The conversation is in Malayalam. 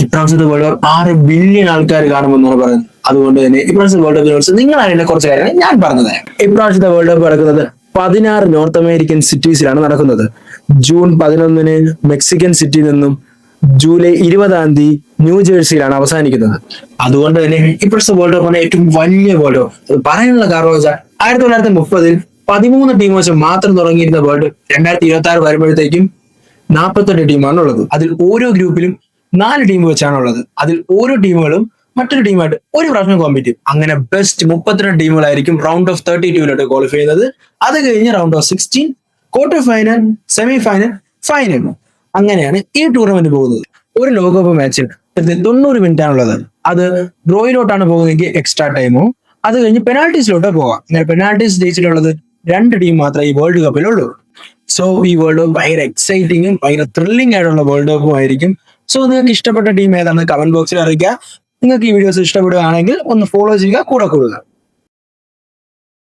ഇപ്രാവശ്യത്തെ വേൾഡ് കപ്പ് 6 ബില്യൺ ആൾക്കാർ കാണുമെന്നാണ് പറയുന്നത്. അതുകൊണ്ട് തന്നെ ഇപ്രാവശ്യത്തെ വേൾഡ് കപ്പിനെ കുറിച്ച് നിങ്ങൾ അറിയേണ്ട കുറച്ച് കാര്യങ്ങൾ ഞാൻ പറഞ്ഞത്. ഇപ്രാവശ്യത്തെ വേൾഡ് കപ്പ് നടക്കുന്നത് 16 നോർത്ത് അമേരിക്കൻ സിറ്റീസിലാണ് നടക്കുന്നത്. ജൂൺ 11 മെക്സിക്കൻ സിറ്റിയിൽ നിന്നും ജൂലൈ 20 ന്യൂജേഴ്സിയിലാണ് അവസാനിക്കുന്നത്. അതുകൊണ്ട് തന്നെ ഇപ്രാവശ്യത്തെ വേൾഡ് കപ്പാണ് ഏറ്റവും വലിയ വേൾഡ് കപ്പ്. അത് പറയാനുള്ള കാരണം വെച്ചാൽ 1930 13 ടീം വെച്ച് മാത്രം തുടങ്ങിയിരുന്ന വേൾഡ് 2026 വരുമ്പോഴത്തേക്കും 48 ടീമാണ് ഉള്ളത്. അതിൽ ഓരോ ഗ്രൂപ്പിലും 4 ടീം വെച്ചാണ് ഉള്ളത്. അതിൽ ഓരോ ടീമുകളും മറ്റൊരു ടീമായിട്ട് ഒരു പ്രാവശ്യം കോമ്പീറ്റ് ചെയ്യും. അങ്ങനെ ബെസ്റ്റ് 32 ടീമുകളായിരിക്കും റൗണ്ട് ഓഫ് 32 ക്വാളിഫൈ ചെയ്യുന്നത്. അത് കഴിഞ്ഞ് round of 16, quarter final, semi final, final. അങ്ങനെയാണ് ഈ ടൂർണമെന്റ് പോകുന്നത്. ഒരു ലോകകപ്പ് മാച്ചിൽ 90 മിനിറ്റ് ആണുള്ളത്. അത് ഡ്രോയിലോട്ടാണ് പോകുന്നതെങ്കിൽ എക്സ്ട്രാ ടൈമോ, അത് കഴിഞ്ഞ് പെനാൾട്ടീസിലോട്ടോ പോവാം. അങ്ങനെ പെനാൾട്ടീസ് ജയിച്ചിട്ടുള്ളത് 2 ടീം മാത്രമേ ഈ വേൾഡ് കപ്പിലുള്ളൂ. സോ ഈ വേൾഡ് കപ്പ് ഭയങ്കര എക്സൈറ്റിങ്ങും ഭയങ്കര ത്രില്ലിംഗ് ആയിട്ടുള്ള വേൾഡ് കപ്പും ആയിരിക്കും. സോ നിങ്ങൾക്ക് ഇഷ്ടപ്പെട്ട ടീം ഏതാണെന്ന് കമന്റ് ബോക്സിൽ അറിയിക്കുക. നിങ്ങൾക്ക് ഈ വീഡിയോസ് ഇഷ്ടപ്പെടുകയാണെങ്കിൽ ഒന്ന് ഫോളോ ചെയ്യുക, കൂടെ കൂടുക.